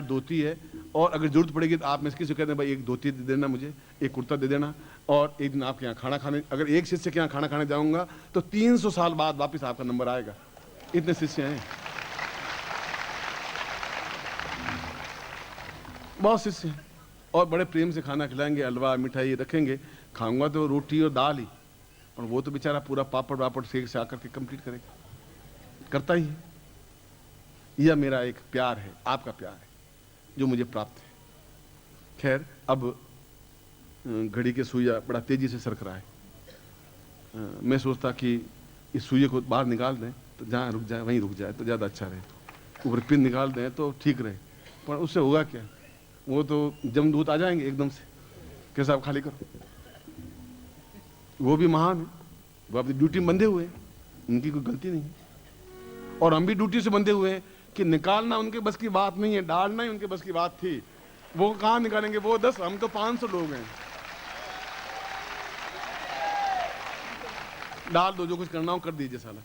धोती है, और अगर जरूरत पड़ेगी तो आप में से किसी को कहते हैं भाई एक धोती दे देना, मुझे एक कुर्ता दे देना, और एक दिन आपके यहाँ खाना खाने, अगर एक शिष्य के यहाँ खाना खाने जाऊंगा तो 300 साल बाद वापस आपका नंबर आएगा। इतने शिष्य हैं, बहुत शिष्य हैं, और बड़े प्रेम से खाना खिलाएंगे, हलवा मिठाई रखेंगे, खाऊंगा तो रोटी और दाल ही, और वो तो बेचारा पूरा पापड़ वापड़ सेक से आकर के कंप्लीट करेगा, करता ही है। यह मेरा एक प्यार है, आपका प्यार है जो मुझे प्राप्त है। खैर, अब घड़ी के सुइया बड़ा तेजी से सरक रहा है। मैं सोचता कि इस सुइये को बाहर निकाल दें तो जहाँ रुक जाए वहीं रुक जाए तो ज़्यादा अच्छा रहे, ऊपर पिन निकाल दें तो ठीक रहे, पर उससे होगा क्या? वो तो जमदूत आ जाएंगे एकदम से, कैसे आप खाली करो। वो भी महान है, वो अपनी ड्यूटी में बंधे हुए हैं, उनकी कोई गलती नहीं है, और हम भी ड्यूटी से बंधे हुए हैं कि निकालना उनके बस की बात नहीं है, डालना ही उनके बस की बात थी। वो कहाँ निकालेंगे, वो 10, हम तो 500 लोग हैं। डाल दो, जो कुछ करना हो कर दीजिए साला।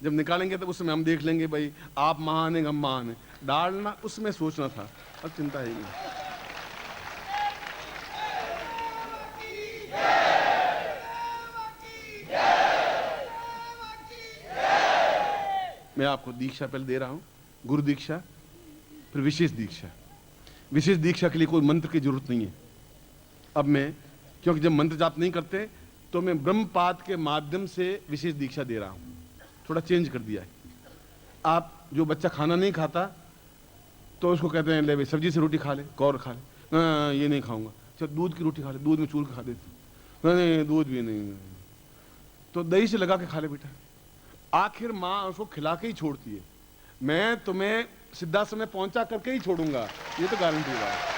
जब निकालेंगे तो उसमें हम देख लेंगे भाई आप महान हैं, हम महान हैं। डालना उसमें सोचना था, अब चिंता है नहीं। मैं आपको दीक्षा पहले दे रहा हूं, गुरु दीक्षा, फिर विशेष दीक्षा। विशेष दीक्षा के लिए कोई मंत्र की जरूरत नहीं है। अब मैं, क्योंकि जब मंत्र जाप नहीं करते तो मैं ब्रह्मपाद के माध्यम से विशेष दीक्षा दे रहा हूं, थोड़ा चेंज कर दिया है। आप जो बच्चा खाना नहीं खाता तो उसको कहते हैं ले भाई सब्जी से रोटी खा ले, कौर खा ले, ये नहीं खाऊंगा, चल दूध की रोटी खा ले, दूध में चूर के खा देते, नहीं दूध भी नहीं, तो दही से लगा के खा ले बेटा। आखिर माँ उसको खिला के ही छोड़ती है। मैं तुम्हें सिद्धाश्रम में पहुंचा करके ही छोड़ूंगा, ये तो गारंटी है।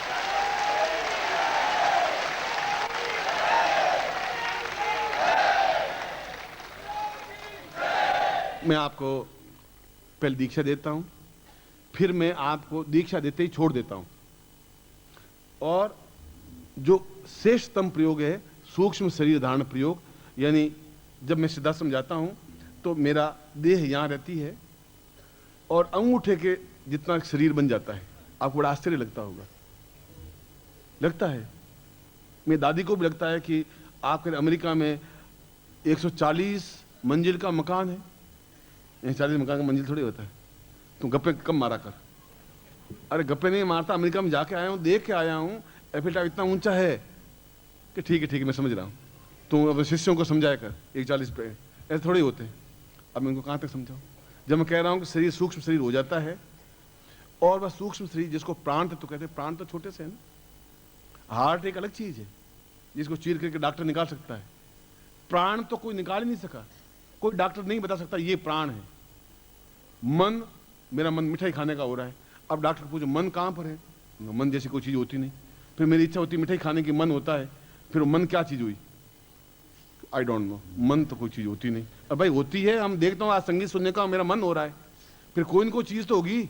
मैं आपको पहले दीक्षा देता हूं, फिर मैं आपको दीक्षा देते ही छोड़ देता हूं। और जो श्रेष्ठतम प्रयोग है सूक्ष्म शरीर धारण प्रयोग, यानी जब मैं सिद्धाश्रम जाता हूं तो मेरा देह यहां रहती है और अंगूठे के जितना शरीर बन जाता है। आपको बड़ा आश्चर्य लगता होगा, लगता है, मेरी दादी को भी लगता है कि आपके अमेरिका में 140 मंजिल का मकान है। 40 मकान का मंजिल थोड़ी होता है, तुम गप्पे कम मारा कर। अरे गप्पे नहीं मारता, अमेरिका में जाके आया हूँ, देख के आया हूँ, एफिल टावर इतना ऊंचा है कि ठीक है मैं समझ रहा हूँ। तुम अपने शिष्यों को समझाया कर, 140 पे ऐसे थोड़े होते हैं। अब मैं उनको कहाँ तक समझाऊँ? जब मैं कह रहा हूँ कि शरीर सूक्ष्म शरीर हो जाता है, और वह सूक्ष्म शरीर जिसको प्राण तो कहते हैं, प्राण तो छोटे से है ना, हार्ट एक अलग चीज है जिसको चीर करके डॉक्टर निकाल सकता है। प्राण तो कोई निकाल ही नहीं सका, कोई डॉक्टर नहीं बता सकता ये प्राण है। मन, मेरा मन मिठाई खाने का हो रहा है, अब डॉक्टर पूछो मन कहाँ पर है, मन जैसी कोई चीज होती नहीं। फिर मेरी इच्छा होती मिठाई खाने की, मन होता है, फिर मन क्या चीज हुई, आई डोंट नो। मन तो कोई चीज होती नहीं। अब भाई होती है, हम देखता हूँ आज संगीत सुनने का मेरा मन हो रहा है, फिर कोई न कोई चीज तो होगी।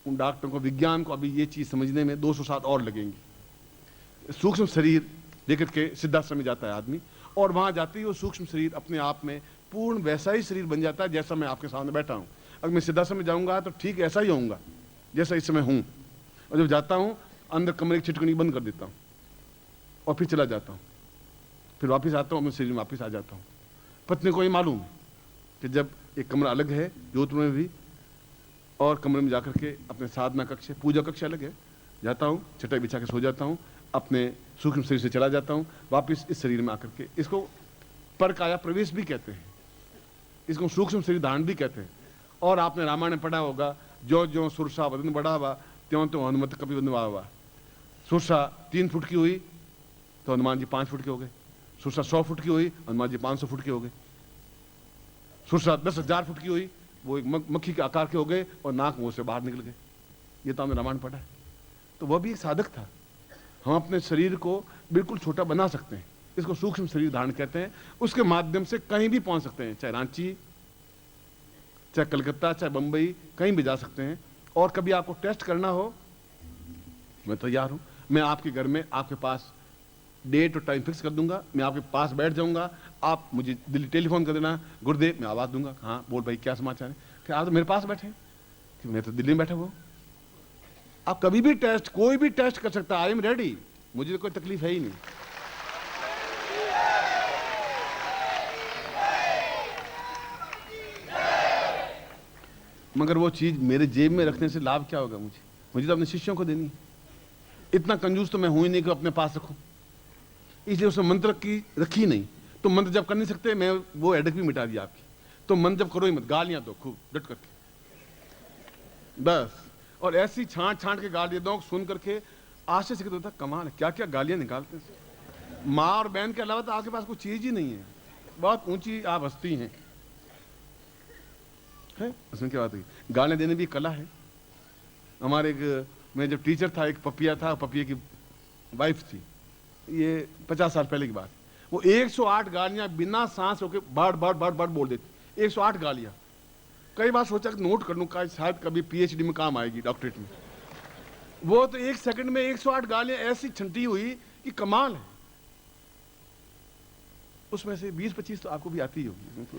उन डॉक्टरों को, विज्ञान को अभी ये चीज समझने में 200 साल और लगेंगे। सूक्ष्म शरीर लेकर के सिद्धाश्रम में जाता है आदमी, और वहां जाते ही वो सूक्ष्म शरीर अपने आप में पूर्ण वैसा ही शरीर बन जाता है जैसा मैं आपके सामने बैठा हूं। अगर मैं सिद्धाश्रम में जाऊंगा तो ठीक ऐसा ही होऊंगा जैसा इस समय हूं। और जब जाता हूं अंदर कमरे की छिटकनी बंद कर देता हूं और फिर चला जाता हूं, फिर वापस आता हूं, अपने शरीर में वापस आ जाता हूं। पत्नी को ये मालूम है कि जब एक कमरा अलग है जोधपुर में भी, और कमरे में जाकर के अपने साधना कक्ष, पूजा कक्ष अलग है, जाता हूँ, चटाई बिछा के सो जाता हूँ, अपने सूक्ष्म शरीर से चला जाता हूँ वापस इस शरीर में आकर के। इसको परकाया प्रवेश भी कहते हैं, इसको सूक्ष्म शरीर धारण भी कहते हैं। और आपने रामायण में पढ़ा होगा, जो जो सुरसा वदन बढ़ावा त्यों तो हनुमत कभी बनवावा। सुरसा 3 फुट की हुई तो हनुमान जी 5 फुट के हो गए, सुरसा 100 फुट की हुई हनुमान जी 500 फुट के हो गए, सुरसा 10,000 फुट की हुई वो एक मक्खी के आकार के हो गए और नाक मुंह से बाहर निकल गए। ये तो हमने रामायण पढ़ा है। तो वह भी एक साधक था। हम अपने शरीर को बिल्कुल छोटा बना सकते हैं, इसको सूक्ष्म शरीर धारण कहते हैं। उसके माध्यम से कहीं भी पहुंच सकते हैं, चाहे रांची, चाहे कलकत्ता, चाहे बंबई, कहीं भी जा सकते हैं। और कभी आपको टेस्ट करना हो, मैं तैयार हूं। मैं आपके घर में, आपके पास डेट और टाइम फिक्स कर दूंगा, मैं आपके पास बैठ जाऊंगा, आप मुझे दिल्ली टेलीफोन कर देना, गुरुदेव, मैं आवाज दूंगा, हाँ बोल भाई क्या समाचार है, कि आप तो मेरे पास बैठे कि मैं तो दिल्ली में बैठा हुआ। आप कभी भी टेस्ट, कोई भी टेस्ट कर सकता है, आई एम रेडी, मुझे तो कोई तकलीफ है ही नहीं। मगर वो चीज मेरे जेब में रखने से लाभ क्या होगा मुझे? मुझे तो अपने शिष्यों को देनी है। इतना कंजूस तो मैं हूं ही नहीं कि अपने पास रखूं, इसलिए उसने मंत्र की रखी नहीं। तो मंत्र जब कर नहीं सकते, मैं वो एडक भी मिटा दिया आपकी। तो मंत्र जब करो ही मत, गालियां दो खूब डट करके बस, और ऐसी छांट छांट के गालियां दो, सुन करके आश्चर्य से होता कमाल है, क्या क्या गालियां निकालते हैं। माँ और बहन के अलावा तो आपके पास कोई चीज ही नहीं है, बहुत ऊंची आप हस्ती हैं, है उसमें क्या बात है। गालियां देने भी कला है। हमारे एक, मैं जब टीचर था, एक पपिया था, पपिया की वाइफ थी, ये 50 साल पहले की बात। वो 108 गालियां बिना सांस रोके बार बार बार बार बोल देती, 108 गालियां। कई बार सोचा कि नोट कर लूं, शायद कभी पीएचडी में काम आएगी, डॉक्टरेट में। वो तो एक सेकंड में 108 गालियां ऐसी छंटी हुई कि कमाल है। उसमें से 20-25 तो आपको भी आती ही होगी,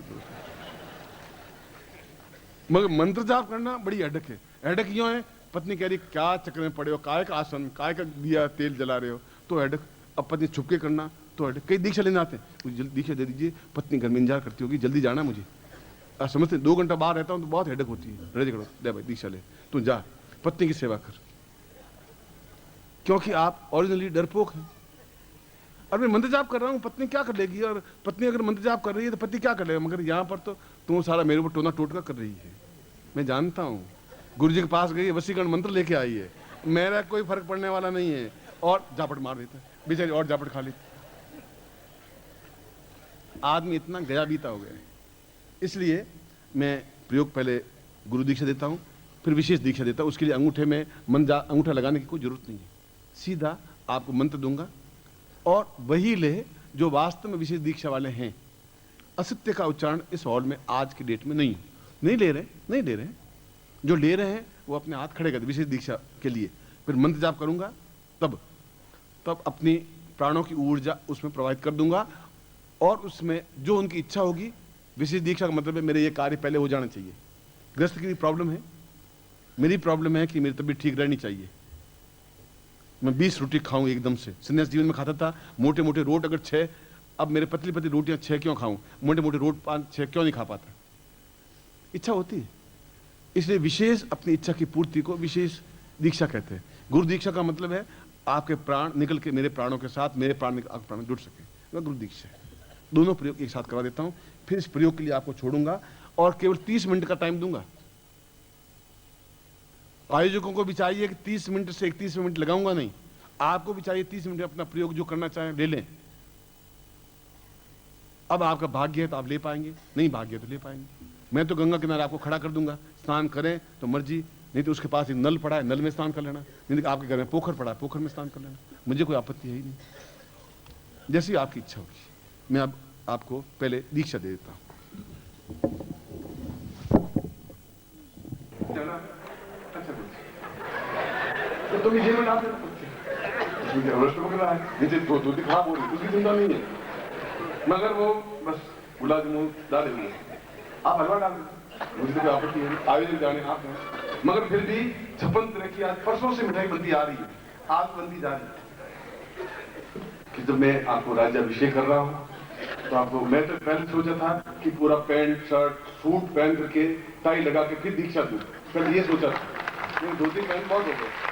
मगर मंत्र जाप करना बड़ी अडक है। अडक क्यों है? पत्नी कह रही क्या चक्कर में पड़े हो, काय का आसन, काय का दिया तेल जला रहे हो, तो अडक। अब पत्नी छुपके करना तो अडक। कई दीक्षा लेने आते हैं, मुझे जल्दी दीक्षा दे दीजिए, पत्नी घर में इंतजार करती होगी, जल्दी जाना मुझे। आप समझते, 2 घंटा बाहर रहता हूँ तो बहुत हेडक होती है। रेडी करो, दे भाई दीक्षा ले, तू जा, पत्नी की सेवा कर, क्योंकि आप ओरिजिनली डरपोक हैं। और मैं मंत्र जाप कर रहा हूँ, पत्नी क्या कर लेगी? और पत्नी अगर मंत्र जाप कर रही है तो पति क्या कर लेगा? मगर यहाँ पर तो तुम सारा मेरे ऊपर टोना टोटका कर रही है। मैं जानता हूँ, गुरु जी के पास गई, वशीकरण मंत्र लेके आई है, मेरा कोई फर्क पड़ने वाला नहीं है। और झापट मार देता है बेचारी, और झापट खा लेती। आदमी इतना गया बीता हो गया है। इसलिए मैं प्रयोग पहले गुरु दीक्षा देता हूँ, फिर विशेष दीक्षा देता हूँ। उसके लिए अंगूठे में अंगूठा लगाने की कोई जरूरत नहीं है, सीधा आपको मंत्र दूंगा और वही ले जो वास्तव में विशेष दीक्षा वाले हैं। असत्य का उच्चारण इस हॉल में आज की डेट में नहीं ले रहे। जो ले रहे हैं वो अपने हाथ खड़े कर विशेष दीक्षा के लिए। फिर मंत्र जाप करूंगा, तब अपनी प्राणों की ऊर्जा उसमें प्रवाहित कर दूंगा, और उसमें जो उनकी इच्छा होगी। विशेष दीक्षा का मतलब है मेरे ये कार्य पहले हो जाना चाहिए। ग्रस्त की प्रॉब्लम है, मेरी प्रॉब्लम है कि मेरी तबीयत ठीक रहनी चाहिए। मैं 20 रोटी खाऊं एकदम से, संन्यास जीवन में खाता था मोटे मोटे रोट अगर 6, अब मेरे पतली पतली रोटियां 6 क्यों खाऊं? मोटे मोटे रोट 5-6 क्यों नहीं खा पाता? इच्छा होती है। इसलिए विशेष अपनी इच्छा की पूर्ति को विशेष दीक्षा कहते हैं। गुरु दीक्षा का मतलब है आपके प्राण निकल के मेरे प्राणों के साथ, मेरे प्राण आपके प्राण जुड़ सके, वह गुरु दीक्षा है। दोनों प्रयोग एक साथ करवा देता हूं, फिर इस प्रयोग के लिए आपको छोड़ूंगा और केवल 30 मिनट का टाइम दूंगा। आयोजकों को भी चाहिए कि 30 मिनट से 31 मिनट लगाऊंगा नहीं, आपको भी चाहिए 30 मिनट अपना प्रयोग जो करना चाहें ले लें। अब आपका भाग्य है तो आप ले पाएंगे, नहीं भाग्य है तो ले पाएंगे। मैं तो गंगा किनारे आपको खड़ा कर दूंगा, स्नान करें तो मर्जी, नहीं तो उसके पास एक नल पड़ा है, नल में स्नान कर लेना, नहीं तो आपके घर में पोखर पड़ा है, पोखर में स्नान कर लेना, मुझे कोई आपत्ति है ही नहीं। जैसी आपकी इच्छा होगी। मैं अब आपको पहले दीक्षा दे देता हूं। अच्छा तो तुम ये में डाल दे, मुझे अवश्य पकड़ रहा है, नीचे दो दिखा बोली, उसकी चिंता नहीं है, मगर वो बस गुलाब जामुन डाले हुए, आप हलवा डाल दें, मुझे तो कोई आपत्ति है, आयोजन जाने आप हैं। मगर फिर भी 56 तरह की आज परसों से मिठाई बनती आ रही है, आज बनती जा रही है कि जब मैं आपको राज्याभिषेक कर रहा हूँ तो आपको, मैं तो पहले सोचा था कि पूरा पैंट शर्ट सूट पहन करके टाई लगा के फिर दीक्षा दूं, पहले ये सोचा था, लेकिन धोती पहन बहुत हो गए।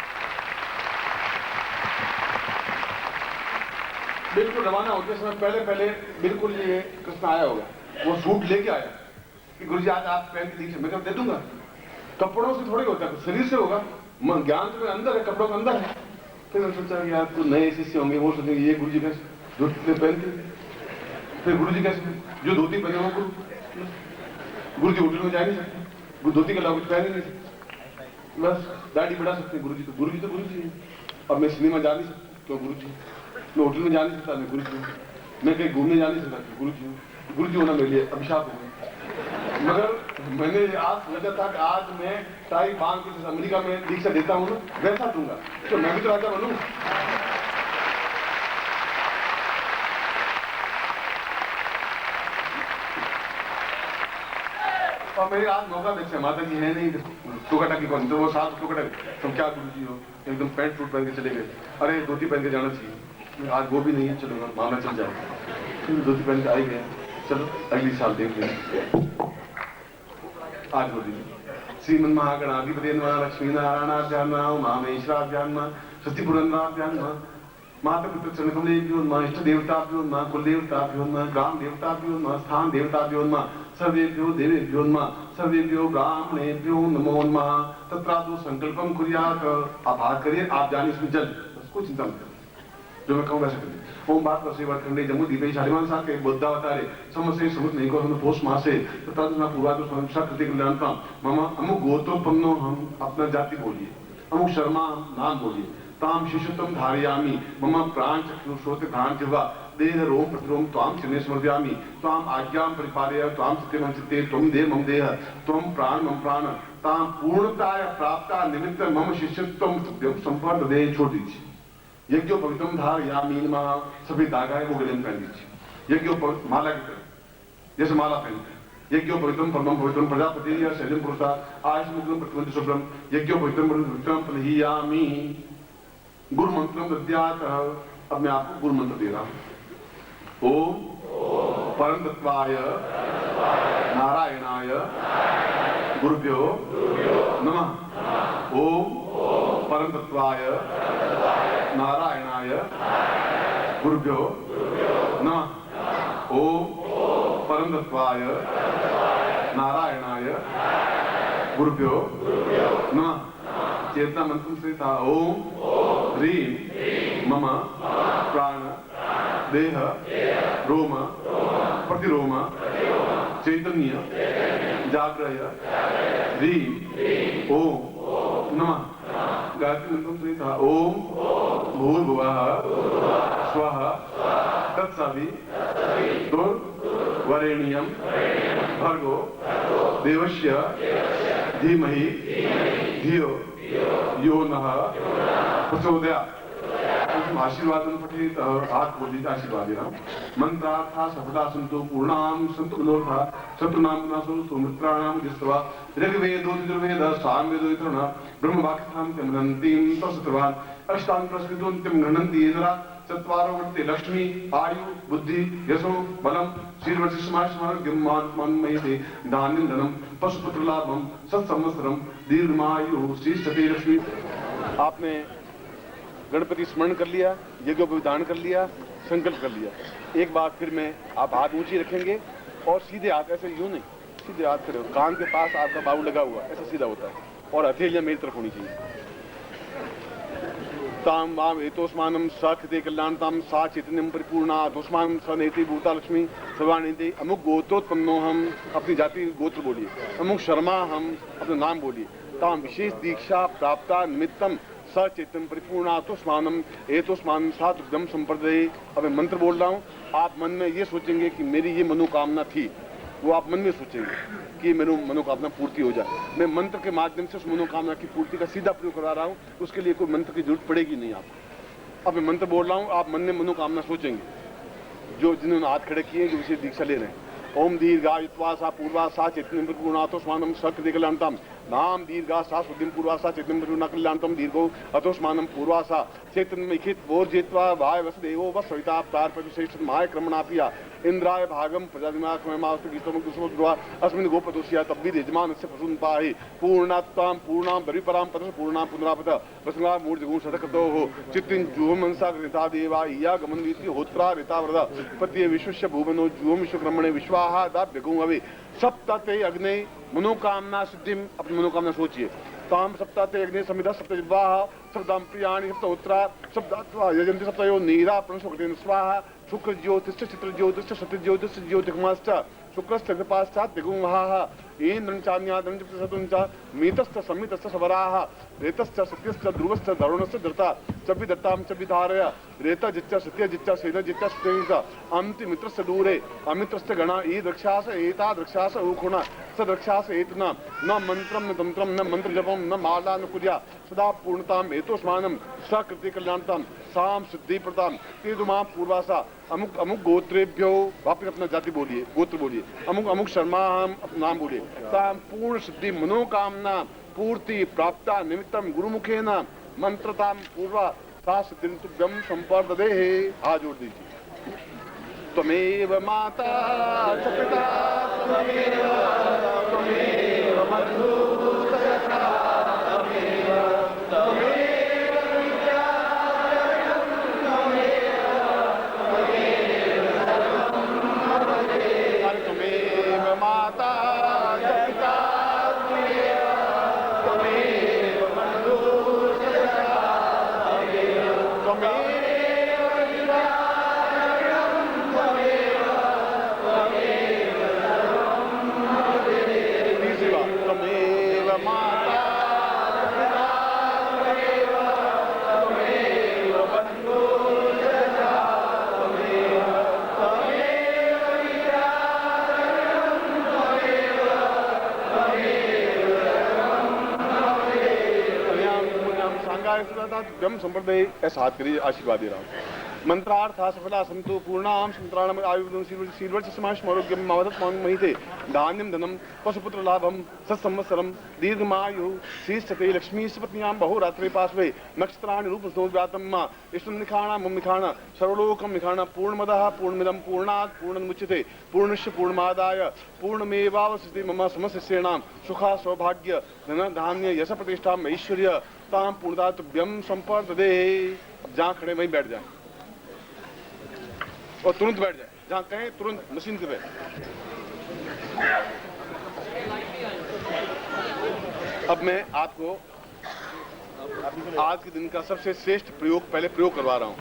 बिल्कुल रवाना होते समय पहले बिल्कुल ये कृष्ण आया होगा, वो सूट लेके आया कि गुरुजी आज आप पहन के दीक्षा, मैं कब दे दूंगा। कपड़ों से थोड़ी होता है, शरीर से होगा, ज्ञान तो अंदर है, कपड़ों के अंदर है। फिर मैं सोचा यार तो नए शिष्य होंगे, वो सोचेंगे ये गुरुजी कैसे धोती पहन के, फिर गुरुजी कैसे जो धोती पहने वो गुरुजी होटल में जा नहीं सकते, धोती के अलावा कुछ पहन ही नहीं सकते, बस दाढ़ी बढ़ा सकते गुरुजी तो गुरुजी है। अब मैं सिनेमा जा नहीं सकता तो गुरुजी, मैं होटल में जा नहीं सकता मैं गुरुजी, मैं कहीं घूमने जा नहीं सकता गुरुजी होना मेरे लिए अभिशाप हो गया। मगर मैंने आज सोचा था कि आज मैं टाई बांध के जैसे अमेरिका में दीक्षा देता हूँ ना वैसा दूंगा, तो मैं भी तो राजा बनूं। और मेरी आज मौका देखते माता जी है नहीं, टोका टाकी कौन, तो वो साथ टोका टाकी, तुम क्या गुरु जी हो, एकदम पैंट सूट पहन के चले गए, अरे धोती पहन के जाना चाहिए, आज वो भी नहीं है, चलो मामला चल जाए, धोती पहन के आई गए, चलो अगली साल देख लेंगे। आज हो दिन श्रीमन महागणाधिपति नमः, लक्ष्मी नारायणाभ्याम नमः, उमामेश्वराभ्याम नमः, शक्तिपुरंदराभ्याम नमः, माता पितृ चरणकमलेभ्यो नमः, इष्ट देवताभ्यो नमः, कुल देवताभ्यो नमः, ग्राम देवताभ्यो नमः, स्थान देवताभ्यो नमः, सर्वेभ्यो देवेभ्यो नमः, सर्वेभ्यो ब्राह्मणेभ्यो नमो नमः। तत्रादौ संकल्पम कुर्यात्, आप हाथ करिए, आप जानिए इसमें जल, बस कोई चिंता मत करिए, जो मैं कहूँ वैसे करिए। ओम बात वसेवत खंडे जम्मू दीपे शालिमान साके बुद्धावतारे समसे समुद्र नहीं को हम पोष मासे तथा ना पूर्वादो संसा कृति कल्याणता मम अमुक गोत्रोत्पन्नो, हम अपना जाति बोलिए, अमुक शर्मा नाम बोलिए, ताम शिशुत्वम धारयामि मम प्राण चक्षु श्रोत घ्राण जिह्वा देह रोम प्रतिरोम त्वाम चिन्हे स्मृत्यामि त्वाम आज्ञां परिपालय त्वाम चित्ते मम चित्ते त्वं देह मम देह त्वं प्राण मम प्राण ताम पूर्णताय प्राप्ता निमित्त मम शिष्यत्वम तुभ्यं संपर्दे। छोड़ दीजिए। यज्ञोपवीतम धारयामि नमः, सभी धागा है वो गले में पहन दीजिए, यज्ञोपवीत माला की तरह, जैसे माला पहनते हैं। यज्ञोपवीतम परमं पवित्रम प्रजापति या शैलम पुरुषा आयुष्मुग्धम प्रतिवंति शुभ्रम यज्ञोपवीतम पवित्रम प्रदहीयामि। गुरु मंत्रम दद्यात्, अब मैं आपको गुरु मंत्र दे रहा हूं। ओम परम तत्वाय नारायणाय गुरुभ्यो नमः। ओम परम तत्वाय नारायणाय गुरुभ्यो नमः। ओम परम तत्वाय नारायणाय गुरुभ्यो नमः। चेतना मंत्र से था ओम ह्रीं मम प्राण देह रोम प्रतिरोम चैतन्य जाग्रय ह्रीं ओम नमः। गायत्री मंत्र से था ओम भूर्भुवः स्वः तत्सवितुर्वरेण्यं भर्गो देवस्य धीमहि धियो यो नः प्रचोदयात्। आशीर्वाद पठेत, हाथ बोलिए आशीर्वाद देना। मंत्रार्था सफला संतो पूर्णाम संतो मनोरथा शत्रुनाम विनाशो सुमित्राणाम दिष्टवा ऋग्वेदो यजुर्वेद सामवेदो इतरण ब्रह्म वाक्यथाम तमनन्तीं तस्त्रवान अष्टांग प्रस्कृतोन्त्यं गणन्ति इंद्रा चत्वारो वर्ते लक्ष्मी आयु बुद्धि यशो बलम शीर्वर्षि समाश्मार्गमात्मन्मयते दान्यं धनम पशुपुत्र लाभम सत्संवत्सरम दीर्घमायु श्रीष्ठते लक्ष्मी। आपने गणपति स्मरण कर लिया, यज्ञोपवीत कर लिया, संकल्प कर लिया। एक बार फिर मैं आप हाथ ऊंची रखेंगे और सीधे हाथ, ऐसे यूं नहीं, सीधे हाथ खड़े, कान के पास आपका बाहु लगा हुआ, ऐसा सीधा होता है, और हथेलियां मेरी तरफ होनी चाहिए। ताम वाम एतोस्मानम सकृते कल्याणताम सा चैतन्यम परिपूर्णा दोस्मानम सनेति भूता लक्ष्मी सर्वाणीति। अमुक गोत्रोत्पन्नो, हम अपनी जाति गोत्र बोलिए, अमुक शर्मा, हम अपना नाम बोलिए, ताम विशेष दीक्षा प्राप्ता निमित्तम सचेतन परिपूर्णा तोस्मानम एतोस्मानम सा तुभ्यं संप्रदये। अब मैं मंत्र बोल रहा हूँ, आप मन में ये सोचेंगे कि मेरी ये मनोकामना थी, वो आप मन में सोचेंगे कि मेरी मनोकामना पूर्ति हो जाए। मैं मंत्र के माध्यम से उस मनोकामना की पूर्ति का सीधा प्रयोग करा रहा हूँ, उसके लिए कोई मंत्र की जरूरत पड़ेगी नहीं आपको। अब मैं मंत्र बोल रहा हूँ, आप मन में मनोकामना सोचेंगे, जो जिन्होंने हाथ खड़े किए, जो विशेष दीक्षा ले रहे हैं। ओम दीर्घायुत्वा सा पूर्वा सा चैतन्यम परिपूर्णातोस्मानम सकृते कल्याणताम नाम दीर्घा सा शुद्धिम पूर्वा सा चैतन्यम परिपूर्णा कल्याणतम दीर्घो अतोस्मानम पूर्वा सा चैतन्यमिखित वोर्जित्वा वाय वसुदेवो वसविता प्रार्पविशेष माय क्रमणापिया इंद्राय भागम प्रजादिमाक्रममास्तु गीतम कुसुमद्वा अस्मिन् गोपदोषिया तब्बिद यजमानस्य प्रसून पाहि पूर्णात्ताम पूर्णां बरिपरां पतस पूर्णां पुनरापत वसंगा मूर्तिगुण शतकतोः चित्तिं जुहमंसा कृता देवा इया गमन्वीति होत्रा ऋता वरदा पत्ये विश्वस्य भुवनो जुहम विश्वक्रमणे विश्वाहा दाभ्यगुं हवे सप्तते अग्ने मनोकामना सिद्धिम। अपनी मनोकामना सोचिए। ताम सप्ताते अग्नि समिधा सप्तजिह्वाः सप्तां प्रियाणि सप्तहोत्रा सप्तात्वा यजन्ति सप्तयो नीरा प्रणशोकतेन स्वाहा शुक्र ज्योतिश्च चित्र ज्योतिश्च सत्य ज्योतिश्च ज्योतिर्गमाश्च शुक्रश्च कृपाश्चात् दिगुंहाः इंद्रं चान्याद्रं च प्रसतुं च मीतश्च समितश्च सबराः रेतश्च सत्यश्च ध्रुवश्च धरुणश्च धृता च विदत्तां च विधारय रेतजिच्च सत्यजिच्च सेनजिच्च सुतेन च अमिति मित्रस्य दूरे अमित्रस्य गणा ईदृक्षास एता दृक्षास ऊखुणा सदृक्षास एतना न मंत्रं न तंत्रं न मंत्र जपं न माला न कुर्या सदा पूर्णतां हितोस्मानम सकृति कल्याणतम साम सिद्धि प्रदान तेदुमा पूर्वासा अमुक अमुक गोत्रेभ्यो, वापिस अपना जाति बोलिए, गोत्र बोलिए, अमुक अमुक शर्मा हम अपना नाम बोलिए, ताम पूर्ण सिद्धि मनोकामना पूर्ति प्राप्ता निमित्तम गुरुमुखेन मंत्रताम पूर्वा सा सिद्धि तुभ्यम संपर्ददे। हाथ जोड़ दीजिए। त्वमेव माता च पिता त्वमेव बन्धु च सखा त्वमेव माता च पिता त्वमेव बन्धु च सखा त्वमेव ब्रह्म संप्रदाय ऐसा हाथ करिए, आशीर्वाद दे रहा हूँ। मंत्रार्थ सफला संतो पूर्णाम संतराणम आयुर्वेदम शीलवर्ष समाश आरोग्यम मावदत महिते धान्यम धनम पशुपुत्र लाभम सत्संवत्सरम दीर्घमायु शीर्षते लक्ष्मी सपत्न्याम बहुरात्रि पार्श्वे नक्षत्राणि रूप संव्यातम इष्टम निखाणा मम निखाणा सर्वलोकम निखाणा पूर्णमदः पूर्णमिदम पूर्णात् पूर्णमुच्यते पूर्णस्य पूर्णमादाय पूर्णमेवावशिष्यते मम समस्तेषां सुखा सौभाग्य धन धान्य यश प्रतिष्ठा ऐश्वर्य ताम पूर्णता तुभ्यम संपर्ददे। जहाँ खड़े वहीं बैठ जाए और तुरंत बैठ जाए, जहाँ कहें तुरंत मशीन पे बैठ। अब मैं आपको आज के दिन का सबसे श्रेष्ठ प्रयोग पहले प्रयोग करवा रहा हूँ।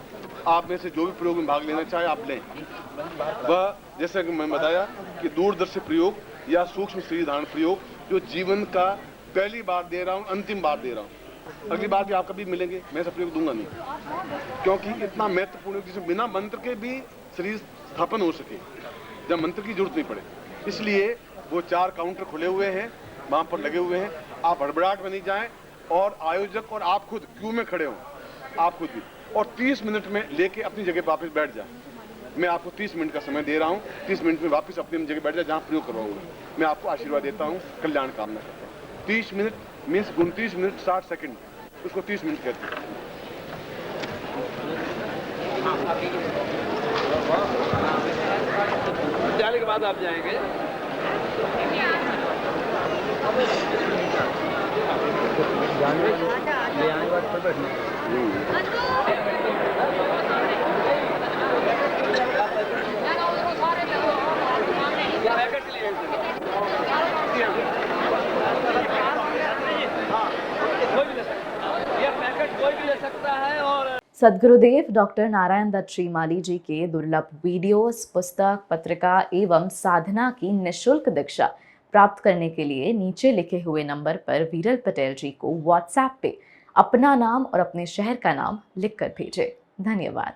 आप में से जो भी प्रयोग में भाग लेना चाहे आप लें। वह जैसा कि मैं बताया कि दूरदर्शी प्रयोग या सूक्ष्म शरीर धारण प्रयोग जो जीवन का पहली बार दे रहा हूँ, अंतिम बार दे रहा हूँ। अगली बार भी आप कभी मिलेंगे मैं ऐसा प्रयोग दूंगा नहीं, क्योंकि इतना महत्वपूर्ण जिसमें बिना मंत्र के भी शरीर स्थापन हो सके, जब मंत्र की जरूरत नहीं पड़े। इसलिए वो 4 काउंटर खुले हुए हैं, वहां पर लगे हुए हैं। आप हड़बड़ाहट में नहीं जाएं और आयोजक और आप खुद क्यू में खड़े हों, आप खुद भी, और 30 मिनट में लेके अपनी जगह पर वापस बैठ जाए। मैं आपको 30 मिनट का समय दे रहा हूँ, 30 मिनट में वापस अपनी जगह बैठ जाए जहाँ प्रयोग करवाऊंगा। मैं आपको आशीर्वाद देता हूँ, कल्याण कामना करता हूँ। 30 मिनट मीन्स 29 मिनट 60 सेकंड, उसको 30 मिनट कहते हैं। जाने के बाद आप जाएंगे। ले आने के बाद फिर बैठना। सद्गुरुदेव डॉक्टर नारायण दत्त श्रीमाली जी के दुर्लभ वीडियोस, पुस्तक, पत्रिका एवं साधना की निःशुल्क दीक्षा प्राप्त करने के लिए नीचे लिखे हुए नंबर पर वीरल पटेल जी को व्हाट्सएप पे अपना नाम और अपने शहर का नाम लिखकर भेजें। धन्यवाद।